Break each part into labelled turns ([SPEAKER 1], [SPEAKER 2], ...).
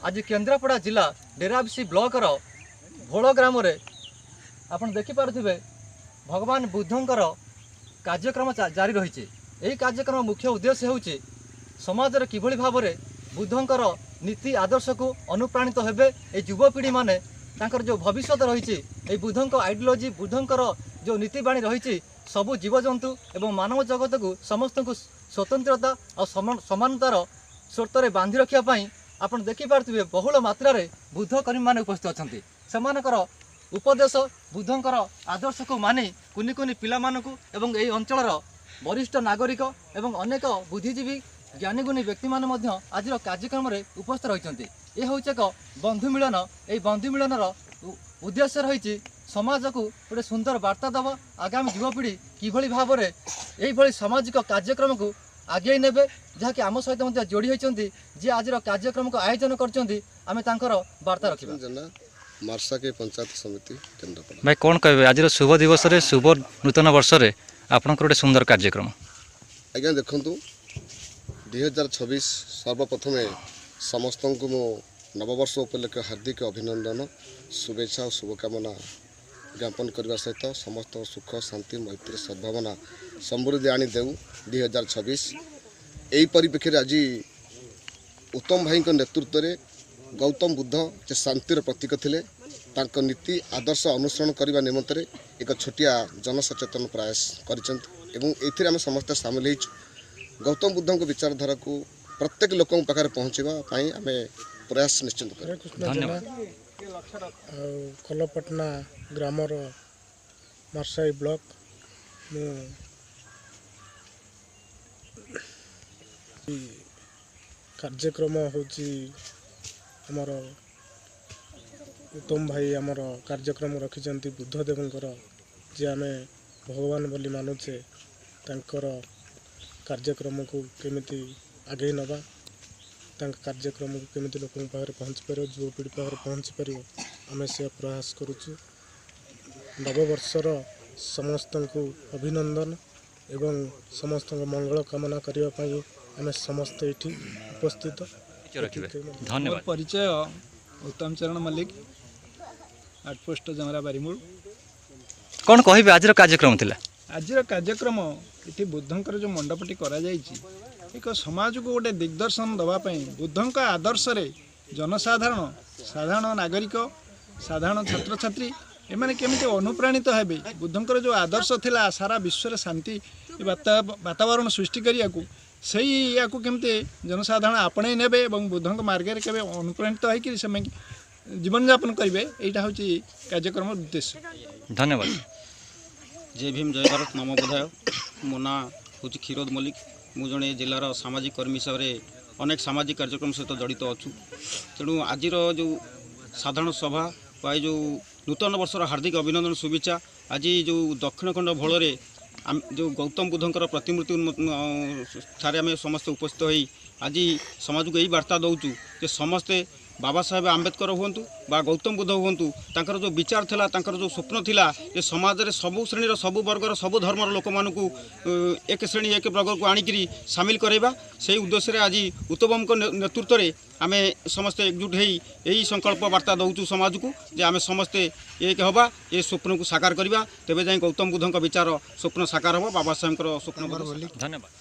[SPEAKER 1] आज केन्द्रापड़ा जिला डेराबसी ब्लॉक भोल ग्राम आप देखिपे भगवान बुद्धंकर कार्यक्रम जारी रही। यही कार्यक्रम मुख्य उद्देश्य हूँ समाज रे किभली भाव में बुद्धंकर नीति आदर्श को अनुप्राणित हेबे ए युवपीढ़ी माने तांकर जो भविष्य रही बुद्धंक आइडियोलॉजी बुद्धंकर जो नीतिबाणी रही सबु जीवजंतु एवं मानव जगत को समस्त को स्वतंत्रता और समानतार स्रोत में बांधि रखापी आपड़ देखिपे बहुल मात्रा बुद्ध कर्मी माने उपस्थित अच्छा सेमानकर उपदेश बुद्धंकर आदर्श को मानि कुनि कुनि पिला मानकु एवं एई अंचलर वरिष्ठ नागरिक एवं अनेक बुद्धिजीवी ज्ञानीगुणी व्यक्ति माने मध्य आज कार्यक्रम में उपस्थित रही। ये हूँ एक बंधु मिलन। यही बंधु मिलनर उद्देश्य रही समाज को गोटे सुंदर वार्ता दबा आगामी युवपीढ़ी किभली भाव में यही सामाजिक कार्यक्रम को आगे ने जहाँकि आम सहित जोड़ी होती जी आज कार्यक्रम को आयोजन कर वार्ता रखा
[SPEAKER 2] मार्सा के पंचायत समिति केन्द्रापड़ा।
[SPEAKER 3] भाई कौन कहे आज शुभ दिवस रे शुभ नूतन वर्ष रे आपनकर गोटे सुंदर कार्यक्रम
[SPEAKER 2] आज्ञा देखु 2026 सर्वप्रथम समस्त को मो नववर्ष उपलक्षे हार्दिक अभिनंदन शुभेच्छा और शुभकामना ज्ञापन करने सहित समस्त सुख शांति मैत्री सद्भावना समृद्धि आनी देऊ 2026। यही परिप्रेक्षी आज उत्तम भाई नेतृत्व में गौतम बुद्ध जे शांतिर प्रतीक थिले तांको नीति आदर्श अनुसरण करने निमंत एक छोटिया जनसचेतन प्रयास कर समस्त सामिल हो गौतम बुद्ध को विचारधारा को प्रत्येक लोक पाखे पहुँचापी आम प्रयास निश्चित कर।
[SPEAKER 4] कलपटना ग्रामर मार्साई ब्लॉक कार्यक्रम होची आमर उत्तम भाई आमर कार्यक्रम रखिंट बुद्धदेवंकर जे आम भगवान बोली मानुचे तांकर कार्यक्रम को केमिति आगे नवा कार्यक्रम को केमिति लोक पाखे पहुँच पार युवपीढ़ी पाखे पहुँच पार आम से प्रयास करुचु। नववर्षर समस्त को अभिनंदन एवं समस्त मंगल कामना करने आम समस्त ये उपस्थित।
[SPEAKER 3] धन्यवाद।
[SPEAKER 5] परिचय उत्तम चरण मल्लिक आउटपोस्ट जमरा बारीमूल।
[SPEAKER 3] कौन कहे आज कार्यक्रम थिला
[SPEAKER 5] आज कार्यक्रम ये बुद्धंकर जो मंडपटी करा जाइछि एक समाज को गोटे दिग्दर्शन दवाई बुद्धंक आदर्श रे जनसाधारण साधारण नागरिक साधारण छात्र छात्री एमाने केमिति अनुप्राणित हेबे बुद्धंकर जो आदर्श थिला सारा विश्व रे शांति वातावरण सृष्टि करिया को सही या केमती जनसाधारण आपणे नेबे एवं बुद्धंक मार्ग में केबे अनुप्राणित होकर से जीवन यापन करेंगे यहाँ हूँ कार्यक्रम उद्देश्य।
[SPEAKER 3] धन्यवाद।
[SPEAKER 6] जय भीम जय भारत नमो बुधाय मो ना हूँ क्षीरोद मल्लिक मु जड़े जिलार सामाजिक कर्मी हिसाब से अनेक सामाजिक कार्यक्रम सहित जड़ित अच्छु तेणु आज जो साधारण सभा जो नूतन वर्षर हार्दिक अभिनंदन शुभेच्छा। आज जो दक्षिण खंड भोल जो गौतम बुद्धंकर प्रतिमूर्ति ठारे आम समस्ते उपस्थित हो आज समाज को यही वार्ता दौचु जे समस्ते बाबा साहेब आम्बेडकर हूँ बा गौतम बुद्ध हूँ तांकर जो विचार थिला तांकर जो स्वप्न थिला ये समाज रे सबु श्रेणी सबु वर्गर सबु धर्मर लोक मानकु एक श्रेणी एक वर्ग को आणिकी सामिल करवा से उद्देश्य रे आज उत्तम को नेतृत्व में आम समस्ते एकजुट हो यही संकल्प वार्ता दौचु समाज को जे आम समस्ते एक हवा ये स्वप्न को साकार करवा तेबे जाए गौतम बुद्ध विचार स्वप्न साकार हम बाबा साहेब स्वप्न।
[SPEAKER 3] धन्यवाद।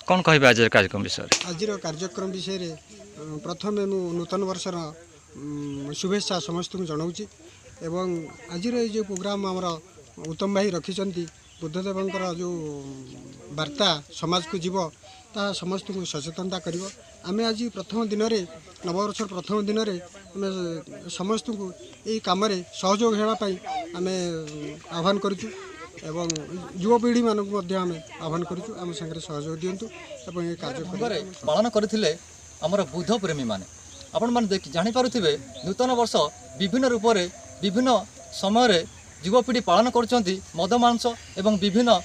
[SPEAKER 3] कौन कहे आज कार्यक्रम विषय
[SPEAKER 7] आज कार्यक्रम विषय प्रथम नूतन वर्षर शुभेच्छा समस्त को जनाऊँगी एवं आज जो प्रोग्राम आमर उत्तम भाई रखिंट बुद्धदेवंकर जो वार्ता समाज को जीव ता समस्त को सचेतनता कर आम आज प्रथम दिन में नववर्ष प्रथम दिन में समस्त को यही कम सहयोग होगापी आम आह्वान करूँ एवं युवपीढ़ी मानक आम आह्वान करूँ आम सागर सहयोग दिंतु कार्य
[SPEAKER 1] पालन करथिले हमर बुद्ध प्रेमी माने आपण माने जानी पारुथिबे नूतन वर्ष विभिन्न रूप रे विभिन्न समय रे युवपीढ़ी पालन करछंती मद मांस एवं विभिन्न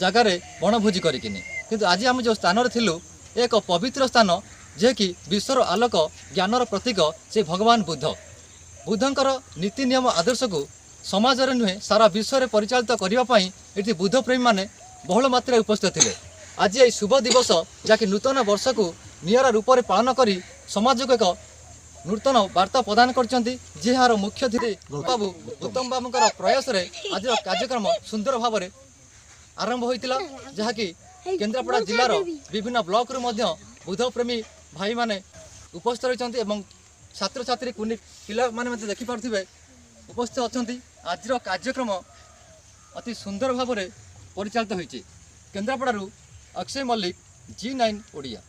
[SPEAKER 1] जगार बनभोजी करिकिनी किंतु आज आम जो स्थान रे थिलु एक पवित्र स्थान जे कि विश्वर आलोक ज्ञानर प्रतीक से भगवान बुद्धंकर नीति नियम आदर्श को समाज रे नुहे सारा विश्व में परिचालित करने ये बुद्ध प्रेमी माने बहुल मात्रा उपस्थित थिले। आज ये शुभ दिवस जहाँकि नूतन वर्ष को नियर रूप में पालन कर समाज को एक नूतन वार्ता प्रदान करछंती जेहार मुख्य अतिथि बाबू उत्तम बाबूंकर प्रयास रे आज कार्यक्रम सुंदर भाव में आरंभ होइतिला जहाँकि केन्द्रापड़ा जिलार विभिन्न ब्लॉक रु मध्य बुद्ध प्रेमी भाई माने उपस्थित रहिछंती एवं छात्र छात्री कुनी पिला माने मते देखि पारथिबे उपस्थित अछंती। आज कार्यक्रम अति सुंदर भाव में परिचालित होइछि। केन्द्रापड़ारू अक्षय मल्लिक, G9 ओडिया।